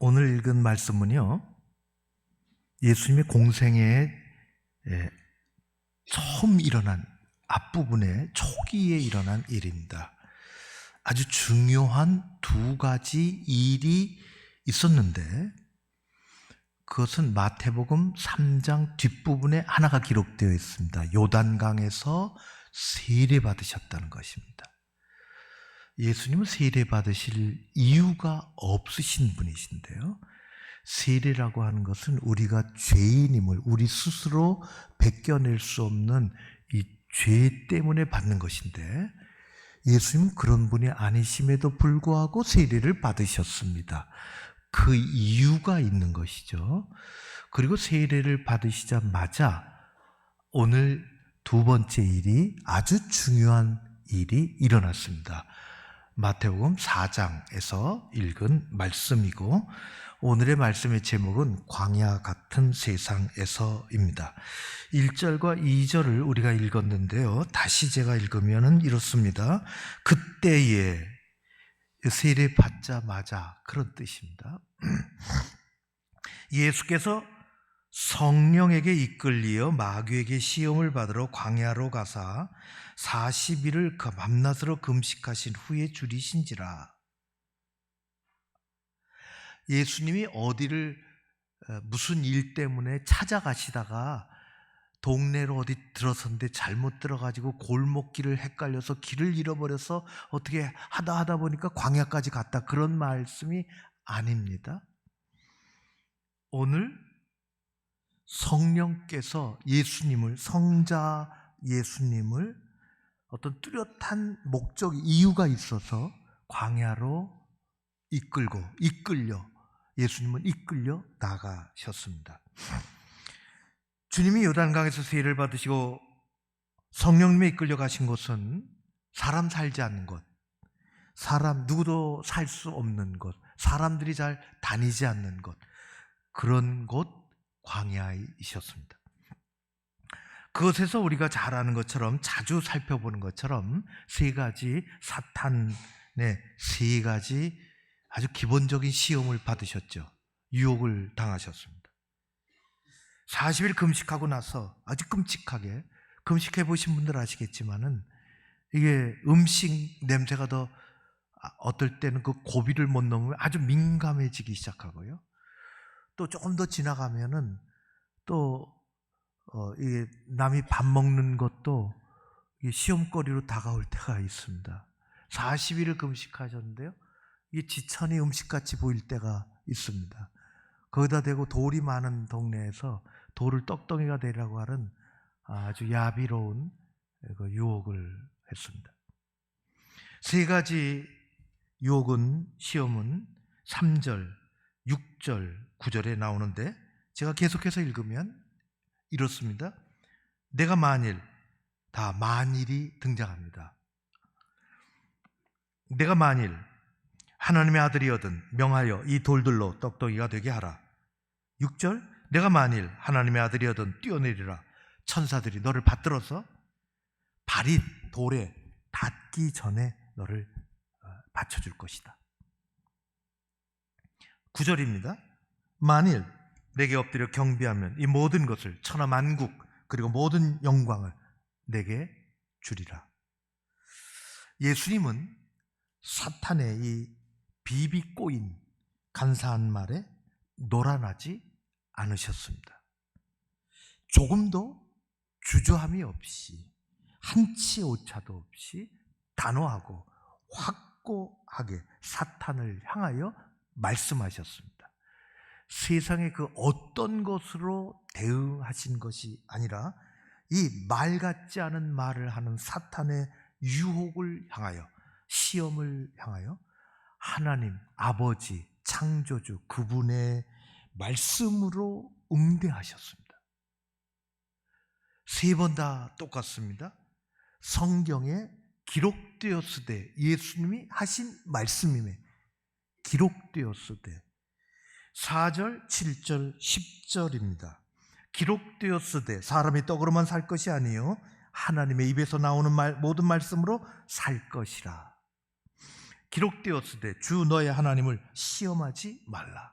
오늘 읽은 말씀은요, 예수님의 공생애에 처음 일어난 앞부분에 초기에 일어난 일입니다. 아주 중요한 두 가지 일이 있었는데 그것은 마태복음 3장 뒷부분에 하나가 기록되어 있습니다. 요단강에서 세례받으셨다는 것입니다. 예수님은 세례받으실 이유가 없으신 분이신데요, 세례라고 하는 것은 우리가 죄인임을 우리 스스로 벗겨낼 수 없는 이 죄 때문에 받는 것인데, 예수님은 그런 분이 아니심에도 불구하고 세례를 받으셨습니다. 그 이유가 있는 것이죠. 그리고 세례를 받으시자마자 오늘 두 번째 일이, 아주 중요한 일이 일어났습니다. 마태복음 4장에서 읽은 말씀이고, 오늘의 말씀의 제목은 광야 같은 세상에서입니다. 1절과 2절을 우리가 읽었는데요, 다시 제가 읽으면 이렇습니다. 그때에, 세례 받자마자, 그런 뜻입니다. 예수께서 성령에게 이끌리어 마귀에게 시험을 받으러 광야로 가사 40일을 밤낮으로 금식하신 후에 줄이신지라. 예수님이 어디를 무슨 일 때문에 찾아가시다가 동네로 어디 들어섰는데 잘못 들어가지고 골목길을 헷갈려서 길을 잃어버려서 어떻게 하다 보니까 광야까지 갔다, 그런 말씀이 아닙니다. 오늘 성령께서 예수님을, 성자 예수님을 어떤 뚜렷한 목적, 이유가 있어서 광야로 예수님은 이끌려 나가셨습니다. 주님이 요단강에서 세례를 받으시고 성령님에 이끌려 가신 곳은 사람 살지 않는 곳, 사람 누구도 살 수 없는 곳, 사람들이 잘 다니지 않는 곳, 그런 곳 광야이셨습니다. 그것에서 우리가 잘 아는 것처럼, 자주 살펴보는 것처럼 세 가지, 사탄의 세 가지 아주 기본적인 시험을 받으셨죠. 유혹을 당하셨습니다. 40일 금식하고 나서 아주 끔찍하게, 금식해 보신 분들 아시겠지만은 이게 음식 냄새가 더, 어떨 때는 그 고비를 못 넘으면 아주 민감해지기 시작하고요, 또 조금 더 지나가면은 또 이게 남이 밥 먹는 것도 이게 시험거리로 다가올 때가 있습니다. 40일을 금식하셨는데요, 이게 지천이 음식같이 보일 때가 있습니다. 거기다 대고 돌이 많은 동네에서 돌을 떡덩이가 되라고 하는 아주 야비로운 그 유혹을 했습니다. 세 가지 유혹은, 시험은 3절, 6절, 9절에 나오는데 제가 계속해서 읽으면 이렇습니다. 내가 만일, 다 만일이 등장합니다. 내가 만일 하나님의 아들이거든 명하여 이 돌들로 떡덩이가 되게 하라. 6절, 내가 만일 하나님의 아들이거든 뛰어내리라. 천사들이 너를 받들어서 발이 돌에 닿기 전에 너를 받쳐줄 것이다. 9절입니다. 만일 내게 엎드려 경배하면 이 모든 것을, 천하 만국 그리고 모든 영광을 내게 주리라. 예수님은 사탄의 이 비비 꼬인 간사한 말에 놀아나지 않으셨습니다. 조금도 주저함이 없이, 한치 오차도 없이 단호하고 확고하게 사탄을 향하여 말씀하셨습니다. 세상의 그 어떤 것으로 대응하신 것이 아니라 이 말 같지 않은 말을 하는 사탄의 유혹을 향하여, 시험을 향하여 하나님 아버지 창조주 그분의 말씀으로 응대하셨습니다. 세 번 다 똑같습니다. 성경에 기록되었으되, 예수님이 하신 말씀임에 기록되었으되, 4절, 7절, 10절입니다. 기록되었으되 사람이 떡으로만 살 것이 아니요 하나님의 입에서 나오는 모든 말씀으로 살 것이라. 기록되었으되 주 너의 하나님을 시험하지 말라.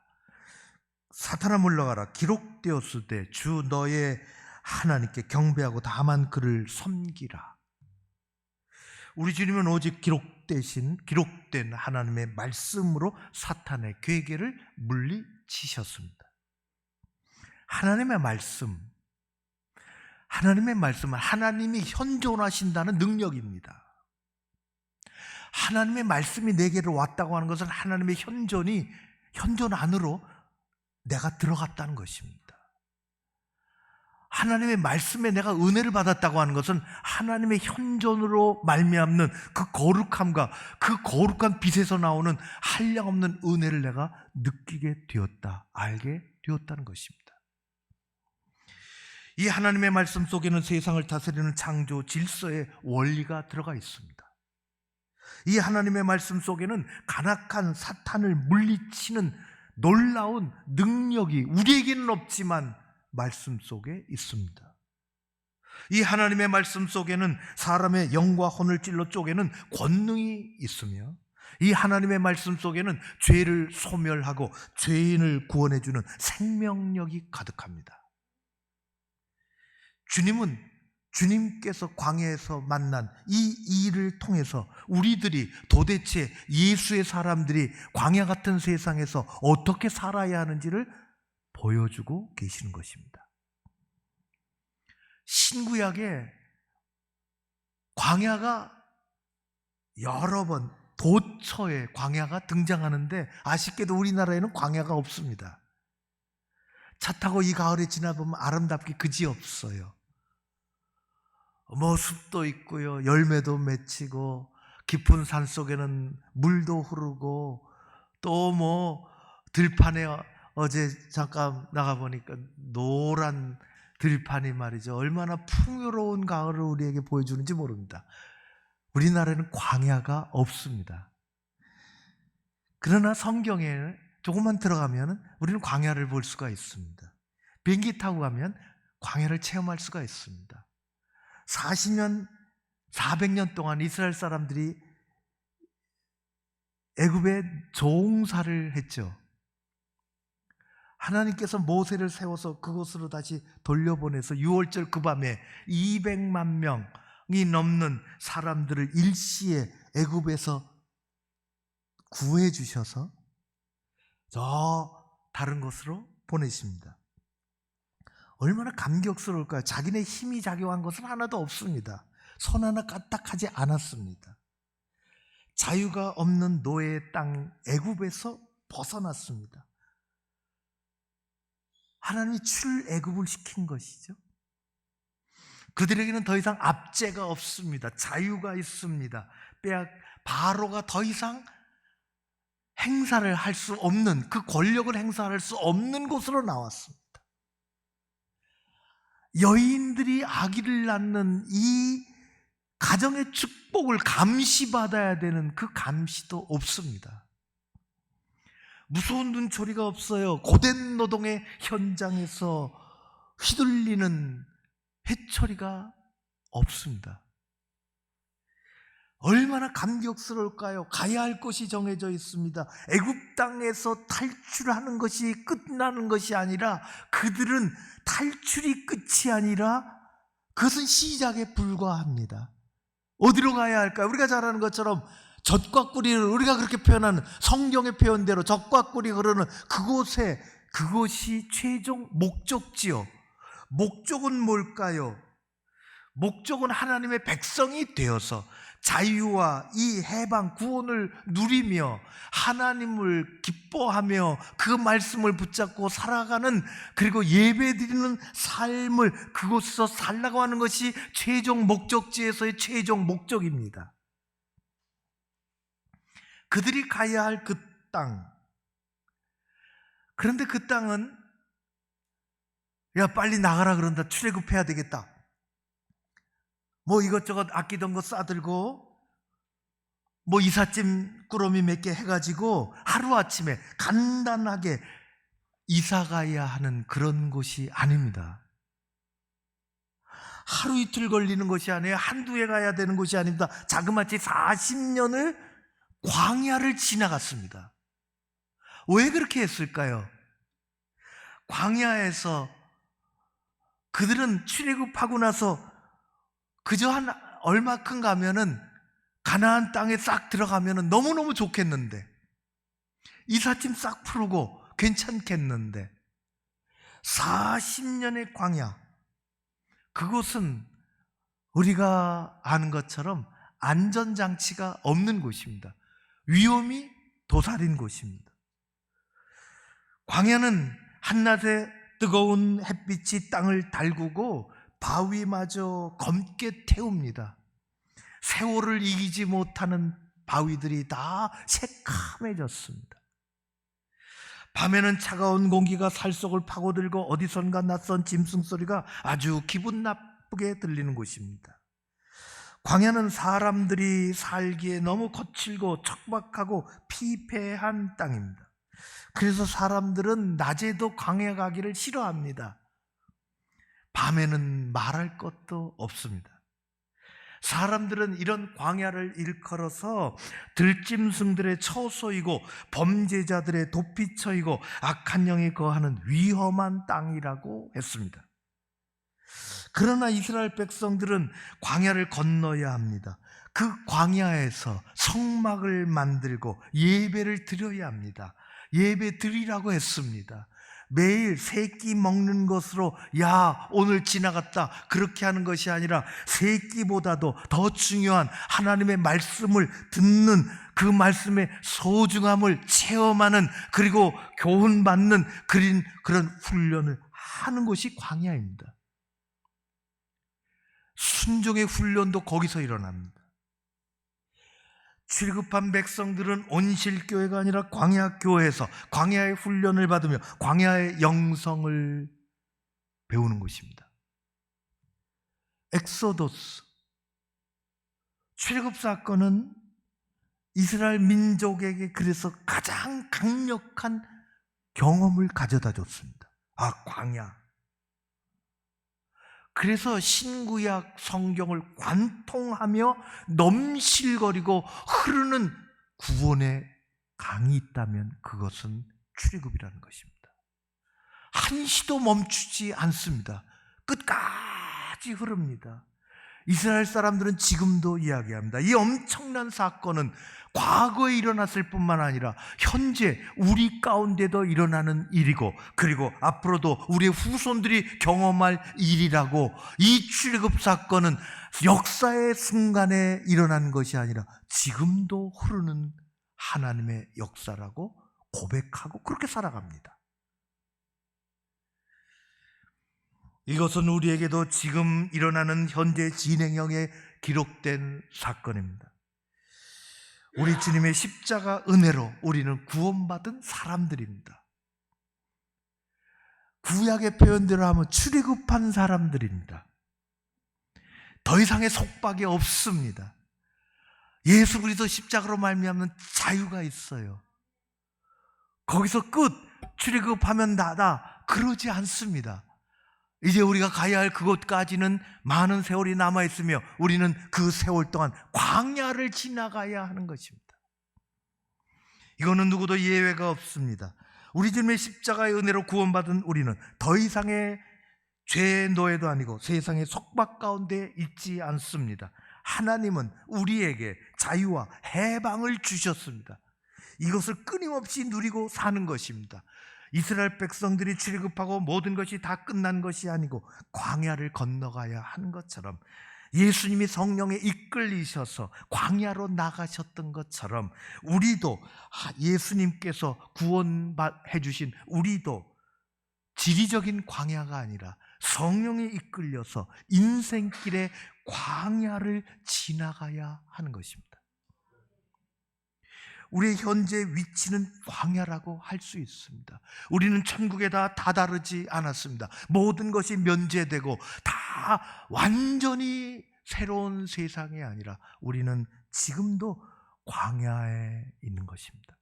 사탄아 물러가라. 기록되었을 때 주 너의 하나님께 경배하고 다만 그를 섬기라. 우리 주님은 오직 기록된 하나님의 말씀으로 사탄의 괴계를 물리치셨습니다. 하나님의 말씀은 하나님이 현존하신다는 능력입니다. 하나님의 말씀이 내게로 왔다고 하는 것은 하나님의 현존 안으로 내가 들어갔다는 것입니다. 하나님의 말씀에 내가 은혜를 받았다고 하는 것은 하나님의 현존으로 말미암는 그 거룩함과 그 거룩한 빛에서 나오는 한량없는 은혜를 내가 느끼게 되었다, 알게 되었다는 것입니다. 이 하나님의 말씀 속에는 세상을 다스리는 창조 질서의 원리가 들어가 있습니다. 이 하나님의 말씀 속에는 간악한 사탄을 물리치는 놀라운 능력이 우리에게는 없지만 말씀 속에 있습니다. 이 하나님의 말씀 속에는 사람의 영과 혼을 찔러 쪼개는 권능이 있으며 이 하나님의 말씀 속에는 죄를 소멸하고 죄인을 구원해주는 생명력이 가득합니다. 주님께서 광야에서 만난 이 일을 통해서 우리들이 도대체 예수의 사람들이 광야 같은 세상에서 어떻게 살아야 하는지를 보여주고 계시는 것입니다. 신구약에 광야가 여러 번 도처에 광야가 등장하는데 아쉽게도 우리나라에는 광야가 없습니다. 차 타고 이 가을에 지나보면 아름답게 그지없어요. 숲도 있고요, 열매도 맺히고 깊은 산 속에는 물도 흐르고 또 들판에 어제 잠깐 나가보니까 노란 들판이 말이죠, 얼마나 풍요로운 가을을 우리에게 보여주는지 모릅니다. 우리나라에는 광야가 없습니다. 그러나 성경에 조금만 들어가면 우리는 광야를 볼 수가 있습니다. 비행기 타고 가면 광야를 체험할 수가 있습니다. 40년, 400년 동안 이스라엘 사람들이 애굽에 종사를 했죠. 하나님께서 모세를 세워서 그곳으로 다시 돌려보내서 유월절 그 밤에 200만 명이 넘는 사람들을 일시에 애굽에서 구해 주셔서 저 다른 곳으로 보내십니다. 얼마나 감격스러울까요? 자기네 힘이 작용한 것은 하나도 없습니다. 손 하나 까딱하지 않았습니다. 자유가 없는 노예의 땅 애굽에서 벗어났습니다. 하나님이 출애굽을 시킨 것이죠. 그들에게는 더 이상 압제가 없습니다. 자유가 있습니다. 바로가 더 이상 행사를 할 수 없는, 그 권력을 행사할 수 없는 곳으로 나왔습니다. 여인들이 아기를 낳는 이 가정의 축복을 감시받아야 되는 그 감시도 없습니다. 무서운 눈초리가 없어요. 고된 노동의 현장에서 휘둘리는 해초리가 없습니다. 얼마나 감격스러울까요? 가야 할 곳이 정해져 있습니다. 애굽 땅에서 탈출하는 것이 끝나는 것이 아니라 그들은 탈출이 끝이 아니라 그것은 시작에 불과합니다. 어디로 가야 할까요? 우리가 잘 아는 것처럼 젖과 꿀이, 우리가 그렇게 표현하는 성경의 표현대로 젖과 꿀이 흐르는 그것이 최종 목적지요. 목적은 뭘까요? 목적은 하나님의 백성이 되어서 자유와 이 해방, 구원을 누리며 하나님을 기뻐하며 그 말씀을 붙잡고 살아가는, 그리고 예배드리는 삶을 그곳에서 살라고 하는 것이 최종 목적지에서의 최종 목적입니다. 그들이 가야 할 그 땅, 그런데 그 땅은 야 빨리 나가라 그런다, 출애굽해야 되겠다, 이것저것 아끼던 거 싸들고 이삿짐 꾸러미 몇 개 해가지고 하루아침에 간단하게 이사 가야 하는 그런 곳이 아닙니다. 하루 이틀 걸리는 것이 아니에요. 한두 해 가야 되는 곳이 아닙니다. 자그마치 40년을 광야를 지나갔습니다. 왜 그렇게 했을까요? 광야에서 그들은 출애굽하고 나서 그저 한 얼마큼 가면은 가나안 땅에 싹 들어가면은 너무너무 좋겠는데, 이삿짐 싹 풀고 괜찮겠는데, 40년의 광야, 그곳은 우리가 아는 것처럼 안전장치가 없는 곳입니다. 위험이 도사린 곳입니다. 광야는 한낮에 뜨거운 햇빛이 땅을 달구고 바위마저 검게 태웁니다. 세월을 이기지 못하는 바위들이 다 새카매졌습니다. 밤에는 차가운 공기가 살속을 파고들고 어디선가 낯선 짐승소리가 아주 기분 나쁘게 들리는 곳입니다. 광야는 사람들이 살기에 너무 거칠고 척박하고 피폐한 땅입니다. 그래서 사람들은 낮에도 광야 가기를 싫어합니다. 밤에는 말할 것도 없습니다. 사람들은 이런 광야를 일컬어서 들짐승들의 처소이고 범죄자들의 도피처이고 악한 영이 거하는 위험한 땅이라고 했습니다. 그러나 이스라엘 백성들은 광야를 건너야 합니다. 그 광야에서 성막을 만들고 예배를 드려야 합니다. 예배 드리라고 했습니다. 매일 세 끼 먹는 것으로 야 오늘 지나갔다 그렇게 하는 것이 아니라 세 끼보다도 더 중요한 하나님의 말씀을 듣는, 그 말씀의 소중함을 체험하는, 그리고 교훈받는 그런 훈련을 하는 것이 광야입니다. 순종의 훈련도 거기서 일어납니다. 출애굽한 백성들은 온실교회가 아니라 광야교회에서 광야의 훈련을 받으며 광야의 영성을 배우는 것입니다. 엑소도스, 출애굽 사건은 이스라엘 민족에게 그래서 가장 강력한 경험을 가져다 줬습니다. 광야. 그래서 신구약 성경을 관통하며 넘실거리고 흐르는 구원의 강이 있다면 그것은 출애굽이라는 것입니다. 한시도 멈추지 않습니다. 끝까지 흐릅니다. 이스라엘 사람들은 지금도 이야기합니다. 이 엄청난 사건은 과거에 일어났을 뿐만 아니라 현재 우리 가운데도 일어나는 일이고, 그리고 앞으로도 우리의 후손들이 경험할 일이라고, 이 출애굽 사건은 역사의 순간에 일어난 것이 아니라 지금도 흐르는 하나님의 역사라고 고백하고 그렇게 살아갑니다. 이것은 우리에게도 지금 일어나는 현재 진행형에 기록된 사건입니다. 우리 주님의 십자가 은혜로 우리는 구원받은 사람들입니다. 구약의 표현대로 하면 출애굽한 사람들입니다. 더 이상의 속박이 없습니다. 예수 그리스도 십자가로 말미암는 자유가 있어요. 거기서 끝, 출애굽하면 나다, 그러지 않습니다. 이제 우리가 가야 할 그곳까지는 많은 세월이 남아있으며 우리는 그 세월 동안 광야를 지나가야 하는 것입니다. 이거는 누구도 예외가 없습니다. 우리 주님의 십자가의 은혜로 구원받은 우리는 더 이상의 죄의 노예도 아니고 세상의 속박 가운데 있지 않습니다. 하나님은 우리에게 자유와 해방을 주셨습니다. 이것을 끊임없이 누리고 사는 것입니다. 이스라엘 백성들이 출애굽하고 모든 것이 다 끝난 것이 아니고 광야를 건너가야 하는 것처럼, 예수님이 성령에 이끌리셔서 광야로 나가셨던 것처럼 우리도 예수님께서 구원해 주신 우리도 지리적인 광야가 아니라 성령에 이끌려서 인생길의 광야를 지나가야 하는 것입니다. 우리의 현재 위치는 광야라고 할 수 있습니다. 우리는 천국에 다 다다르지 않았습니다. 모든 것이 면제되고 다 완전히 새로운 세상이 아니라 우리는 지금도 광야에 있는 것입니다.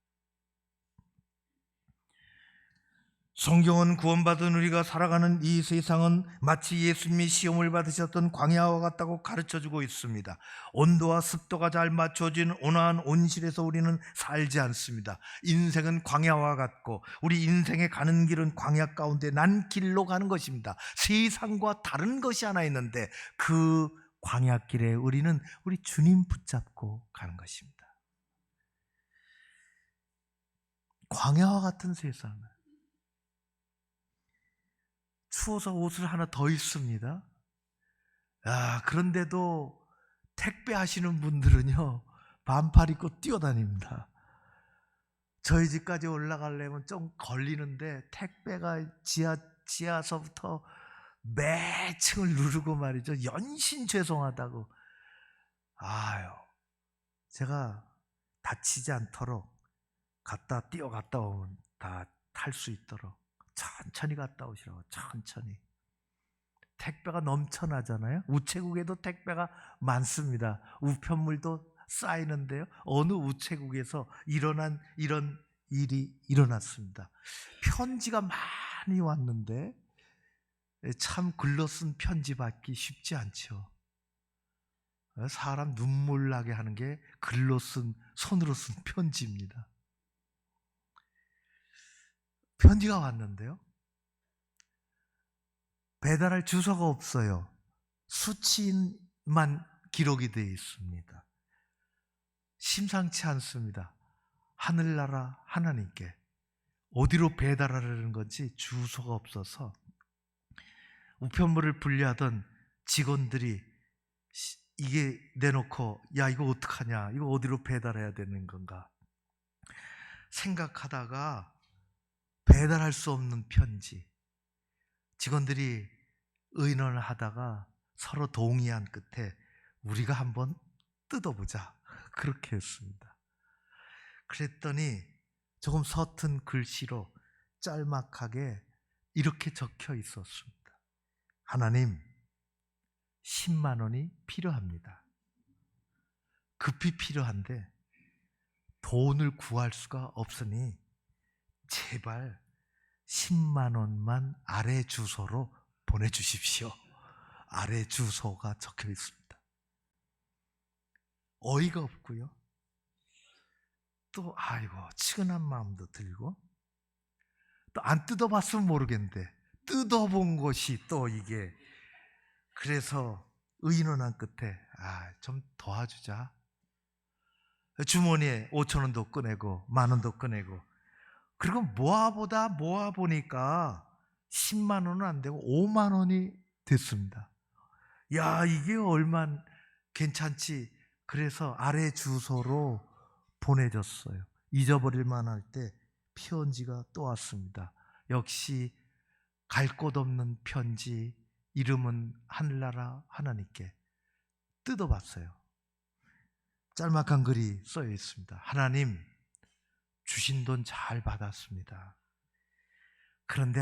성경은 구원받은 우리가 살아가는 이 세상은 마치 예수님이 시험을 받으셨던 광야와 같다고 가르쳐주고 있습니다. 온도와 습도가 잘 맞춰진 온화한 온실에서 우리는 살지 않습니다. 인생은 광야와 같고 우리 인생에 가는 길은 광야 가운데 난 길로 가는 것입니다. 세상과 다른 것이 하나 있는데 그 광야길에 우리는 우리 주님 붙잡고 가는 것입니다. 광야와 같은 세상을, 추워서 옷을 하나 더 입습니다. 그런데도 택배 하시는 분들은요, 반팔 입고 뛰어다닙니다. 저희 집까지 올라가려면 좀 걸리는데 택배가 지하서부터 매층을 누르고 말이죠. 연신 죄송하다고. 제가 다치지 않도록 뛰어갔다 오면 다 탈 수 있도록 천천히 갔다 오시라고. 천천히. 택배가 넘쳐나잖아요. 우체국에도 택배가 많습니다. 우편물도 쌓이는데요, 어느 우체국에서 일어난 이런 일이 일어났습니다. 편지가 많이 왔는데 참 글로 쓴 편지 받기 쉽지 않죠. 사람 눈물 나게 하는 게 손으로 쓴 편지입니다. 편지가 왔는데요, 배달할 주소가 없어요. 수치인만 기록이 되어 있습니다. 심상치 않습니다. 하늘나라 하나님께 어디로 배달하려는 건지 주소가 없어서 우편물을 분리하던 직원들이 이게 내놓고, 야, 이거 어떡하냐, 이거 어디로 배달해야 되는 건가 생각하다가 배달할 수 없는 편지, 직원들이 의논을 하다가 서로 동의한 끝에 우리가 한번 뜯어보자, 그렇게 했습니다. 그랬더니 조금 서툰 글씨로 짤막하게 이렇게 적혀 있었습니다. 하나님, 10만 원이 필요합니다. 급히 필요한데 돈을 구할 수가 없으니 제발 10만 원만 아래 주소로 보내주십시오. 아래 주소가 적혀 있습니다. 어이가 없고요, 또 측은한 마음도 들고, 또 안 뜯어봤으면 모르겠는데 뜯어본 것이 또 이게, 그래서 의논한 끝에 좀 도와주자. 주머니에 5천 원도 꺼내고 만 원도 꺼내고, 그리고 모아보니까 10만 원은 안 되고 5만 원이 됐습니다. 이게 얼만 괜찮지. 그래서 아래 주소로 보내줬어요. 잊어버릴 만할 때 편지가 또 왔습니다. 역시 갈 곳 없는 편지, 이름은 하늘나라 하나님께. 뜯어봤어요. 짤막한 글이 써여 있습니다. 하나님, 주신 돈 잘 받았습니다. 그런데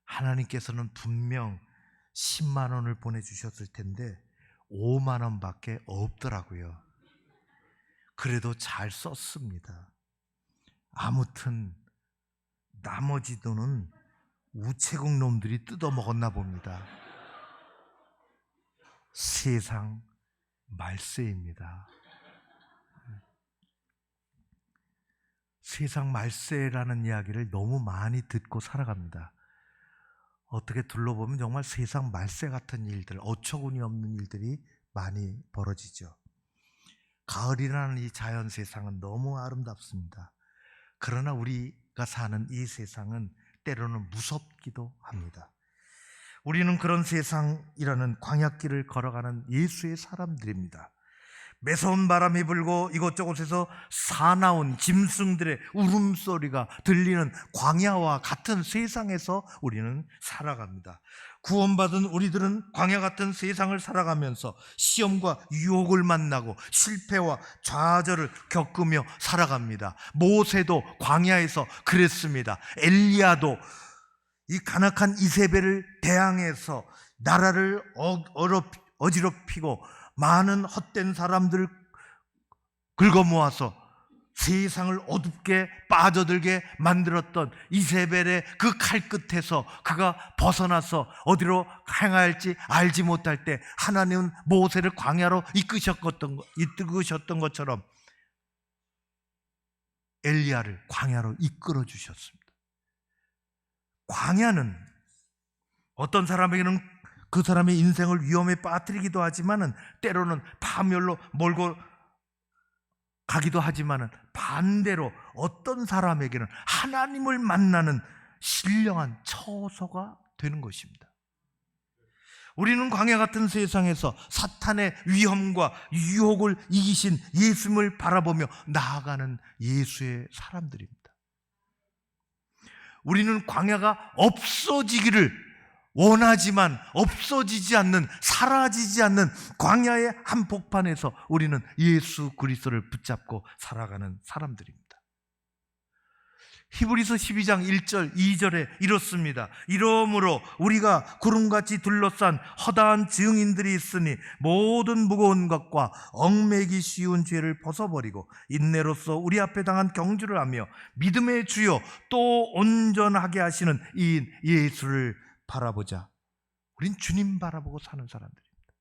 하나님께서는 분명 10만 원을 보내주셨을 텐데 5만 원밖에 없더라고요. 그래도 잘 썼습니다. 아무튼 나머지 돈은 우체국 놈들이 뜯어먹었나 봅니다. 세상 말세입니다. 세상 말세라는 이야기를 너무 많이 듣고 살아갑니다. 어떻게 둘러보면 정말 세상 말세 같은 일들, 어처구니 없는 일들이 많이 벌어지죠. 가을이라는 이 자연 세상은 너무 아름답습니다. 그러나 우리가 사는 이 세상은 때로는 무섭기도 합니다. 우리는 그런 세상이라는 광야길을 걸어가는 예수의 사람들입니다. 매서운 바람이 불고 이곳저곳에서 사나운 짐승들의 울음소리가 들리는 광야와 같은 세상에서 우리는 살아갑니다. 구원받은 우리들은 광야 같은 세상을 살아가면서 시험과 유혹을 만나고 실패와 좌절을 겪으며 살아갑니다. 모세도 광야에서 그랬습니다. 엘리야도 이 간악한 이세벨을 대항해서 나라를 어지럽히고 많은 헛된 사람들을 긁어모아서 세상을 어둡게 빠져들게 만들었던 이세벨의 그 칼끝에서 그가 벗어나서 어디로 행할지 알지 못할 때 하나님은 모세를 광야로 이끄셨던 것처럼 엘리야를 광야로 이끌어 주셨습니다. 광야는 어떤 사람에게는 그 사람의 인생을 위험에 빠뜨리기도 하지만은 때로는 파멸로 몰고 가기도 하지만은 반대로 어떤 사람에게는 하나님을 만나는 신령한 처소가 되는 것입니다. 우리는 광야 같은 세상에서 사탄의 위험과 유혹을 이기신 예수님을 바라보며 나아가는 예수의 사람들입니다. 우리는 광야가 없어지기를 원하지만 없어지지 않는, 사라지지 않는 광야의 한복판에서 우리는 예수 그리스도를 붙잡고 살아가는 사람들입니다. 히브리서 12장 1절 2절에 이렇습니다. 이러므로 우리가 구름같이 둘러싼 허다한 증인들이 있으니 모든 무거운 것과 얽매기 쉬운 죄를 벗어버리고 인내로서 우리 앞에 당한 경주를 하며 믿음의 주요 또 온전하게 하시는 이인 예수를 바라보자. 우린 주님 바라보고 사는 사람들입니다.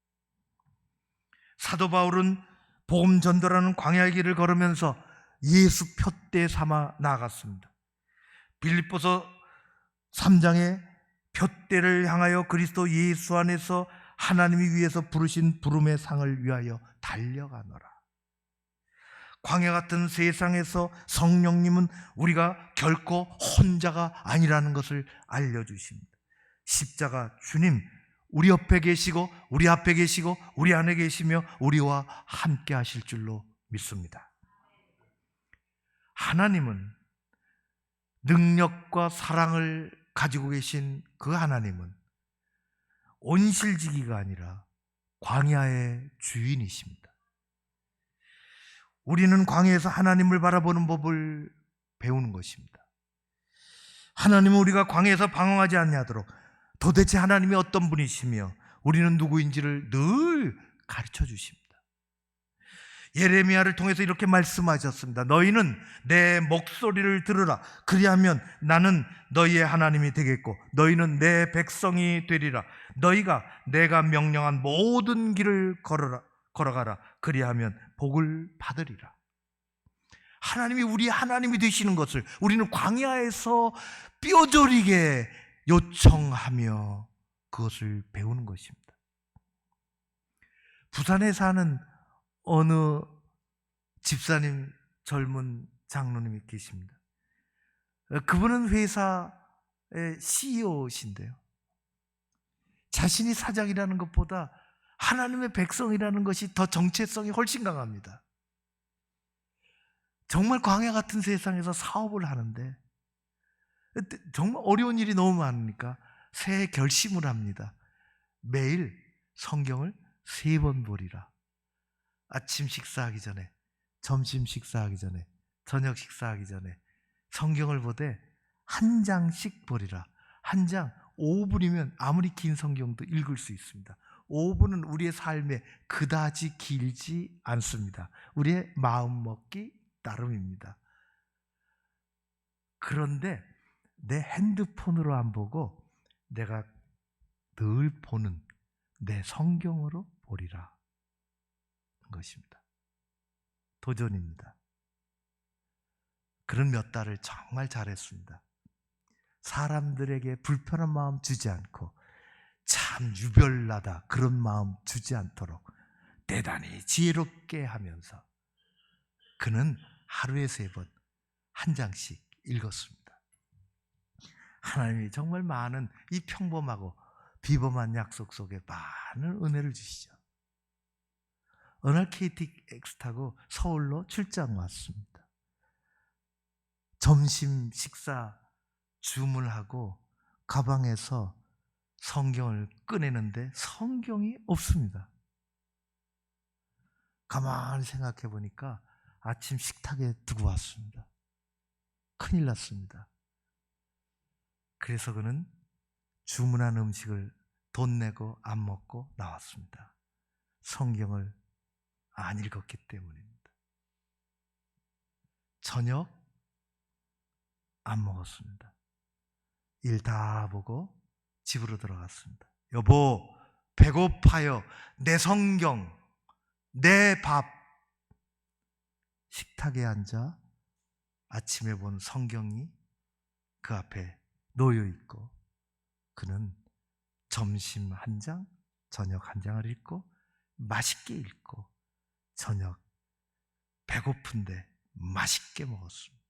사도 바울은 복음 전도라는 광야의 길을 걸으면서 예수 푯대 삼아 나아갔습니다. 빌립보서 3장에 푯대를 향하여 그리스도 예수 안에서 하나님이 위해서 부르신 부름의 상을 위하여 달려가노라. 광야 같은 세상에서 성령님은 우리가 결코 혼자가 아니라는 것을 알려주십니다. 십자가 주님, 우리 옆에 계시고 우리 앞에 계시고 우리 안에 계시며 우리와 함께 하실 줄로 믿습니다. 하나님은 능력과 사랑을 가지고 계신 그 하나님은 온실지기가 아니라 광야의 주인이십니다. 우리는 광야에서 하나님을 바라보는 법을 배우는 것입니다. 하나님은 우리가 광야에서 방황하지 않냐도록 도대체 하나님이 어떤 분이시며 우리는 누구인지를 늘 가르쳐 주십니다. 예레미야를 통해서 이렇게 말씀하셨습니다. 너희는 내 목소리를 들으라. 그리하면 나는 너희의 하나님이 되겠고 너희는 내 백성이 되리라. 너희가 내가 명령한 모든 길을 걸어가라. 그리하면 복을 받으리라. 하나님이 우리 하나님이 되시는 것을 우리는 광야에서 뼈저리게 요청하며 그것을 배우는 것입니다. 부산에 사는 어느 집사님, 젊은 장로님이 계십니다. 그분은 회사의 CEO신데요. 자신이 사장이라는 것보다 하나님의 백성이라는 것이 더 정체성이 훨씬 강합니다. 정말 광야 같은 세상에서 사업을 하는데 정말 어려운 일이 너무 많으니까 새 결심을 합니다. 매일 성경을 3번 보리라. 아침 식사하기 전에, 점심 식사하기 전에, 저녁 식사하기 전에 성경을 보되 한 장씩 보리라. 한 장 5분이면 아무리 긴 성경도 읽을 수 있습니다. 5분은 우리의 삶에 그다지 길지 않습니다. 우리의 마음먹기 따름입니다. 그런데 내 핸드폰으로 안 보고 내가 늘 보는 내 성경으로 보리라 것입니다. 도전입니다. 그런 몇 달을 정말 잘했습니다. 사람들에게 불편한 마음 주지 않고 참 유별나다 그런 마음 주지 않도록 대단히 지혜롭게 하면서 그는 하루에 3번 한 장씩 읽었습니다. 하나님이 정말 많은 이 평범하고 비범한 약속 속에 많은 은혜를 주시죠. 어느 날 KTX 타고 서울로 출장 왔습니다. 점심 식사 주문하고 가방에서 성경을 꺼내는데 성경이 없습니다. 가만히 생각해 보니까 아침 식탁에 두고 왔습니다. 큰일 났습니다. 그래서 그는 주문한 음식을 돈 내고 안 먹고 나왔습니다. 성경을 안 읽었기 때문입니다. 저녁 안 먹었습니다. 일 다 보고 집으로 들어갔습니다. 여보, 배고파요. 내 성경, 내 밥. 식탁에 앉아 아침에 본 성경이 그 앞에 놓여 있고, 그는 점심 한 장, 저녁 한 장을 읽고 맛있게 읽고 저녁 배고픈데 맛있게 먹었습니다.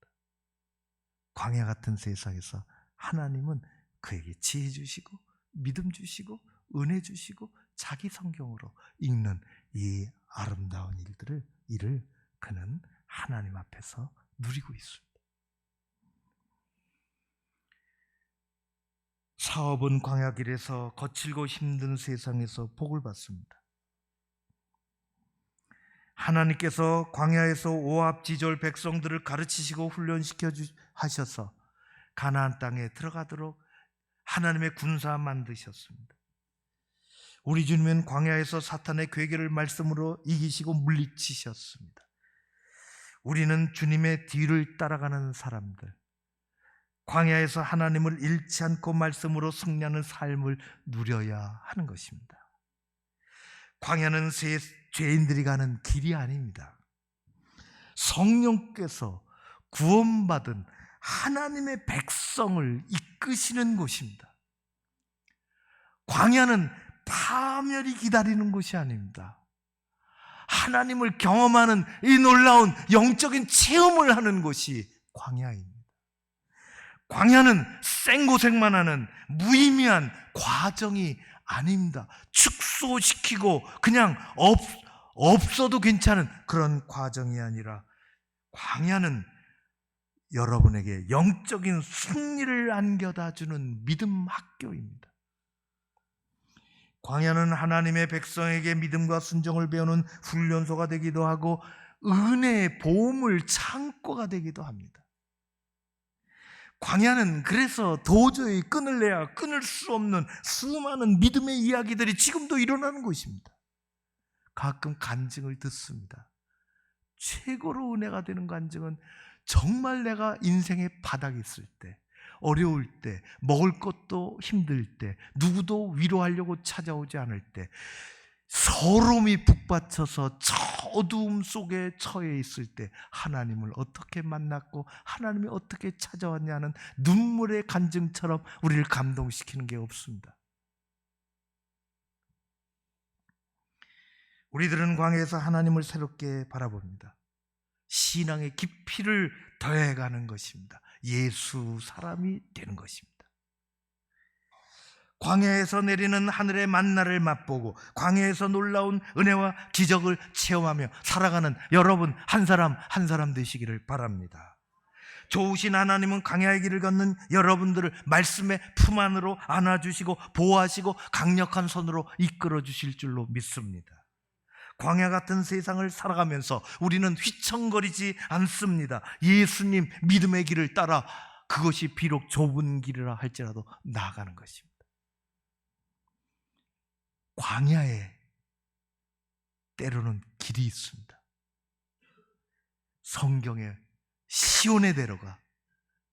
광야 같은 세상에서 하나님은 그에게 지혜 주시고 믿음 주시고 은혜 주시고 자기 성경으로 읽는 이 아름다운 일을 그는 하나님 앞에서 누리고 있습니다. 사업은 광야길에서 거칠고 힘든 세상에서 복을 받습니다. 하나님께서 광야에서 오합지졸 백성들을 가르치시고 훈련시켜 하셔서 가나안 땅에 들어가도록 하나님의 군사 만드셨습니다. 우리 주님은 광야에서 사탄의 괴계를 말씀으로 이기시고 물리치셨습니다. 우리는 주님의 뒤를 따라가는 사람들, 광야에서 하나님을 잃지 않고 말씀으로 승리하는 삶을 누려야 하는 것입니다. 광야는 죄인들이 가는 길이 아닙니다. 성령께서 구원받은 하나님의 백성을 이끄시는 곳입니다. 광야는 파멸이 기다리는 곳이 아닙니다. 하나님을 경험하는 이 놀라운 영적인 체험을 하는 곳이 광야입니다. 광야는 생고생만 하는 무의미한 과정이 아닙니다. 축소시키고 그냥 없어도 괜찮은 그런 과정이 아니라, 광야는 여러분에게 영적인 승리를 안겨다 주는 믿음 학교입니다. 광야는 하나님의 백성에게 믿음과 순종을 배우는 훈련소가 되기도 하고 은혜의 보물 창고가 되기도 합니다. 광야는 그래서 도저히 끊을래야 끊을 수 없는 수많은 믿음의 이야기들이 지금도 일어나는 곳입니다. 가끔 간증을 듣습니다. 최고로 은혜가 되는 간증은 정말 내가 인생의 바닥에 있을 때, 어려울 때, 먹을 것도 힘들 때, 누구도 위로하려고 찾아오지 않을 때, 서름이 북받쳐서 저 어두움 속에 처해 있을 때 하나님을 어떻게 만났고 하나님이 어떻게 찾아왔냐는 눈물의 간증처럼 우리를 감동시키는 게 없습니다. 우리들은 광야에서 하나님을 새롭게 바라봅니다. 신앙의 깊이를 더해가는 것입니다. 예수 사람이 되는 것입니다. 광야에서 내리는 하늘의 만나를 맛보고 광야에서 놀라운 은혜와 기적을 체험하며 살아가는 여러분 한 사람 한 사람 되시기를 바랍니다. 좋으신 하나님은 광야의 길을 걷는 여러분들을 말씀의 품 안으로 안아주시고 보호하시고 강력한 손으로 이끌어 주실 줄로 믿습니다. 광야 같은 세상을 살아가면서 우리는 휘청거리지 않습니다. 예수님 믿음의 길을 따라 그것이 비록 좁은 길이라 할지라도 나아가는 것입니다. 광야에 때로는 길이 있습니다. 성경에 시온의 대로가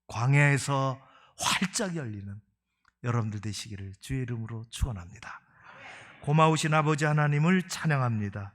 광야에서 활짝 열리는 여러분들 되시기를 주의 이름으로 축원합니다. 고마우신 아버지 하나님을 찬양합니다.